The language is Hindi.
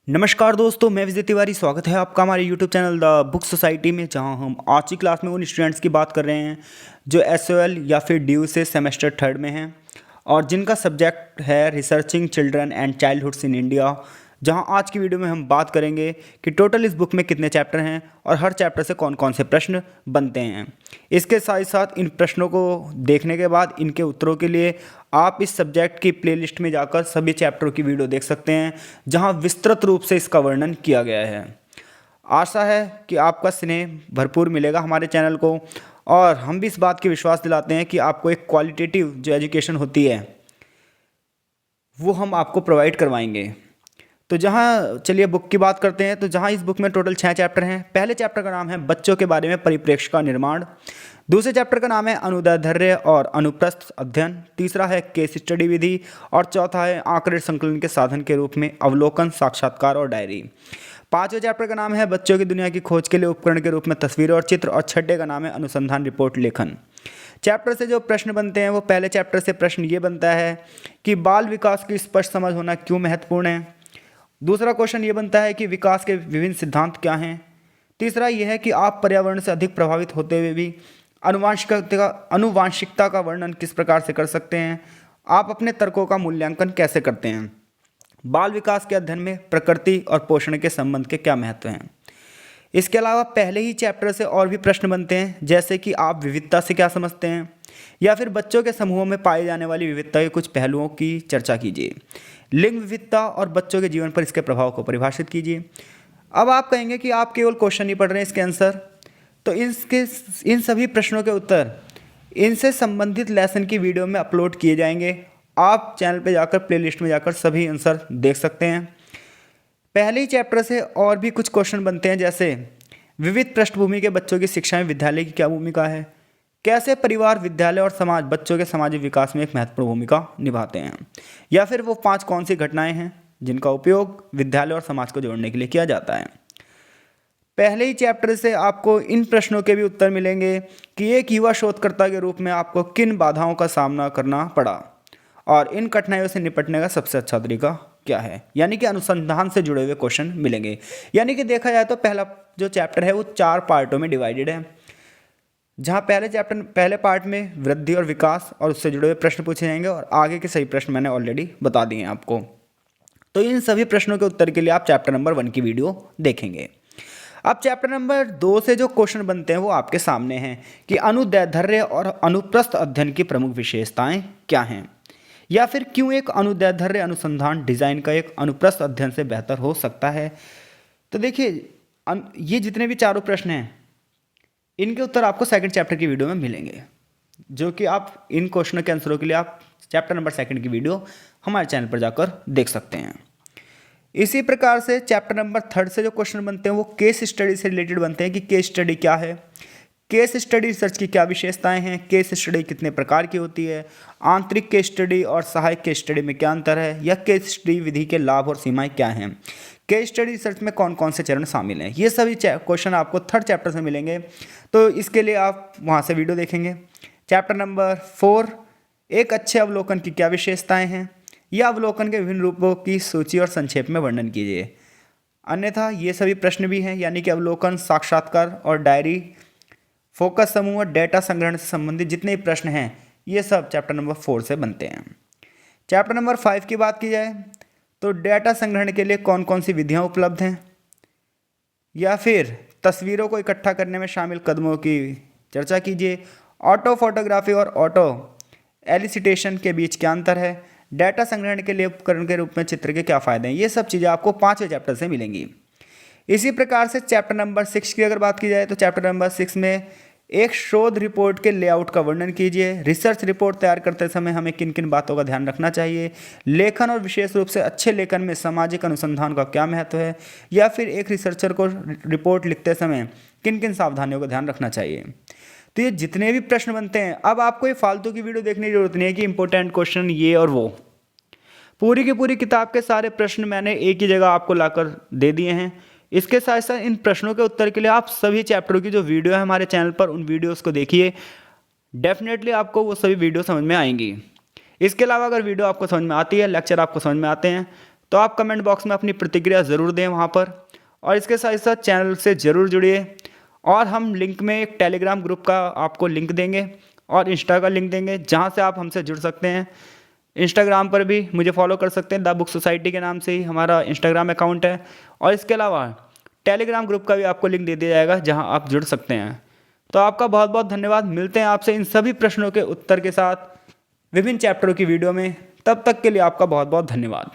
नमस्कार दोस्तों, मैं विजय तिवारी। स्वागत है आपका हमारे YouTube channel the book society में, जहां हम आज की क्लास में उन स्टूडेंट्स की बात कर रहे हैं जो SOL या फिर ड्यू से सेमेस्टर थर्ड में हैं और जिनका सब्जेक्ट है researching children and childhoods in India. जहां आज की वीडियो में हम बात करेंगे कि टोटल इस बुक में कितने चैप्टर हैं और हर चैप्टर से कौन कौन से प्रश्न बनते हैं। इसके साथ साथ इन प्रश्नों को देखने के बाद इनके उत्तरों के लिए आप इस सब्जेक्ट की प्लेलिस्ट में जाकर सभी चैप्टरों की वीडियो देख सकते हैं, जहां विस्तृत रूप से इसका वर्णन किया गया है। आशा है कि आपका स्नेह भरपूर मिलेगा हमारे चैनल को, और हम भी इस बात की विश्वास दिलाते हैं कि आपको एक क्वालिटेटिव जो एजुकेशन होती है वो हम आपको प्रोवाइड करवाएंगे। तो जहाँ चलिए बुक की बात करते हैं। तो जहाँ इस बुक में टोटल 6 चैप्टर हैं। पहले चैप्टर का नाम है बच्चों के बारे में परिप्रेक्ष्य का निर्माण। दूसरे चैप्टर का नाम है अनुदैर्ध्य और अनुप्रस्थ अध्ययन। तीसरा है केस स्टडी विधि और चौथा है आंकड़े संकलन के साधन के रूप में अवलोकन, साक्षात्कार और डायरी। पांचवें चैप्टर का नाम है बच्चों की दुनिया की खोज के लिए उपकरण के रूप में तस्वीरें और चित्र, और छठे का नाम है अनुसंधान रिपोर्ट लेखन। चैप्टर से जो प्रश्न बनते हैं वो पहले चैप्टर से प्रश्न ये बनता है कि बाल विकास की स्पष्ट समझ होना क्यों महत्वपूर्ण है। दूसरा क्वेश्चन ये बनता है कि विकास के विभिन्न सिद्धांत क्या हैं। तीसरा यह है कि आप पर्यावरण से अधिक प्रभावित होते हुए भी अनुवांशिकता का वर्णन किस प्रकार से कर सकते हैं। आप अपने तर्कों का मूल्यांकन कैसे करते हैं। बाल विकास के अध्ययन में प्रकृति और पोषण के संबंध के क्या महत्व हैं। इसके अलावा पहले ही चैप्टर से और भी प्रश्न बनते हैं, जैसे कि आप विविधता से क्या समझते हैं, या फिर बच्चों के समूहों में पाई जाने वाली विविधता के कुछ पहलुओं की चर्चा कीजिए। लिंग विविधता और बच्चों के जीवन पर इसके प्रभाव को परिभाषित कीजिए। अब आप कहेंगे कि आप केवल क्वेश्चन नहीं पढ़ रहे हैं, इसके आंसर, तो इन सभी प्रश्नों के उत्तर इनसे संबंधित लेसन की वीडियो में अपलोड किए जाएंगे। आप चैनल पे जाकर प्लेलिस्ट में जाकर सभी आंसर देख सकते हैं। पहले ही चैप्टर से और भी कुछ क्वेश्चन बनते हैं, जैसे विविध पृष्ठभूमि के बच्चों की शिक्षा में विद्यालय की क्या भूमिका है, कैसे परिवार, विद्यालय और समाज बच्चों के सामाजिक विकास में एक महत्वपूर्ण भूमिका निभाते हैं, या फिर वो 5 कौन सी घटनाएं हैं जिनका उपयोग विद्यालय और समाज को जोड़ने के लिए किया जाता है। पहले ही चैप्टर से आपको इन प्रश्नों के भी उत्तर मिलेंगे कि एक युवा शोधकर्ता के रूप में आपको किन बाधाओं का सामना करना पड़ा और इन कठिनाइयों से निपटने का सबसे अच्छा तरीका क्या है। यानी कि अनुसंधान से जुड़े हुए क्वेश्चन मिलेंगे। यानी कि देखा जाए तो पहला जो चैप्टर है वो 4 पार्टों में डिवाइडेड है, जहाँ पहले पार्ट में वृद्धि और विकास और उससे जुड़े हुए प्रश्न पूछे जाएंगे, और आगे के सही प्रश्न मैंने ऑलरेडी बता दिए हैं आपको। तो इन सभी प्रश्नों के उत्तर के लिए आप चैप्टर नंबर 1 की वीडियो देखेंगे। अब चैप्टर नंबर 2 से जो क्वेश्चन बनते हैं वो आपके सामने हैं कि अनुदैर्ध्य और अनुप्रस्थ अध्ययन की प्रमुख विशेषताएं क्या हैं, या फिर क्यों एक अनुदैर्ध्य अनुसंधान डिजाइन का एक अनुप्रस्थ अध्ययन से बेहतर हो सकता है। तो देखिए, ये जितने भी चारों प्रश्न हैं इनके उत्तर आपको सेकंड चैप्टर की वीडियो में मिलेंगे, जो कि आप इन क्वेश्चनों के आंसरों के लिए आप चैप्टर नंबर 2 की वीडियो हमारे चैनल पर जाकर देख सकते हैं। इसी प्रकार से चैप्टर नंबर 3 से जो क्वेश्चन बनते हैं वो केस स्टडी से रिलेटेड बनते हैं कि केस स्टडी क्या है, केस स्टडी रिसर्च की क्या विशेषताएं हैं, केस स्टडी कितने प्रकार की होती है, आंतरिक केस स्टडी और सहायक केस स्टडी में क्या अंतर है, या केस स्टडी विधि के लाभ और सीमाएं क्या हैं, केस स्टडी रिसर्च में कौन कौन से चरण शामिल हैं। ये सभी क्वेश्चन आपको 3rd चैप्टर से मिलेंगे, तो इसके लिए आप वहाँ से वीडियो देखेंगे। चैप्टर नंबर 4, एक अच्छे अवलोकन की क्या विशेषताएं हैं, या अवलोकन के विभिन्न रूपों की सूची और संक्षेप में वर्णन कीजिए। अन्यथा ये सभी प्रश्न भी हैं, यानी कि अवलोकन, साक्षात्कार और डायरी, फोकस समूह और डेटा संग्रहण से संबंधित जितने भी प्रश्न हैं ये सब चैप्टर नंबर 4 से बनते हैं। चैप्टर नंबर 5 की बात की जाए तो डेटा संग्रहण के लिए कौन कौन सी विधियां उपलब्ध हैं, या फिर तस्वीरों को इकट्ठा करने में शामिल कदमों की चर्चा कीजिए। ऑटो फोटोग्राफी और ऑटो एलिसिटेशन के बीच क्या अंतर है, डेटा संग्रहण के लिए उपकरण के रूप में चित्र के क्या फ़ायदे हैं। ये सब चीज़ें आपको 5वें चैप्टर से मिलेंगी। इसी प्रकार से चैप्टर नंबर 6 की अगर बात की जाए तो चैप्टर नंबर 6 में एक शोध रिपोर्ट के लेआउट का वर्णन कीजिए। रिसर्च रिपोर्ट तैयार करते समय हमें किन किन बातों का ध्यान रखना चाहिए, लेखन और विशेष रूप से अच्छे लेखन में सामाजिक अनुसंधान का क्या महत्व है, या फिर एक रिसर्चर को रिपोर्ट लिखते समय किन किन सावधानियों का ध्यान रखना चाहिए। तो ये जितने भी प्रश्न बनते हैं, अब आपको ये फालतू की वीडियो देखने की जरूरत नहीं है कि इंपॉर्टेंट क्वेश्चन ये और वो। पूरी की पूरी किताब के सारे प्रश्न मैंने एक ही जगह आपको लाकर दे दिए हैं। इसके साथ साथ इन प्रश्नों के उत्तर के लिए आप सभी चैप्टरों की जो वीडियो है हमारे चैनल पर, उन वीडियोस को देखिए। डेफिनेटली आपको वो सभी वीडियो समझ में आएंगी। इसके अलावा अगर वीडियो आपको समझ में आती है, लेक्चर आपको समझ में आते हैं, तो आप कमेंट बॉक्स में अपनी प्रतिक्रिया ज़रूर दें वहाँ पर, और इसके साथ साथ चैनल से ज़रूर जुड़िए। और हम लिंक में एक टेलीग्राम ग्रुप का आपको लिंक देंगे और इंस्टा का लिंक देंगे, जहाँ से आप हमसे जुड़ सकते हैं। इंस्टाग्राम पर भी मुझे फॉलो कर सकते हैं, द बुक सोसाइटी के नाम से ही हमारा इंस्टाग्राम अकाउंट है। और इसके अलावा टेलीग्राम ग्रुप का भी आपको लिंक दे दिया जाएगा, जहाँ आप जुड़ सकते हैं। तो आपका बहुत बहुत धन्यवाद। मिलते हैं आपसे इन सभी प्रश्नों के उत्तर के साथ विभिन्न चैप्टरों की वीडियो में। तब तक के लिए आपका बहुत बहुत धन्यवाद।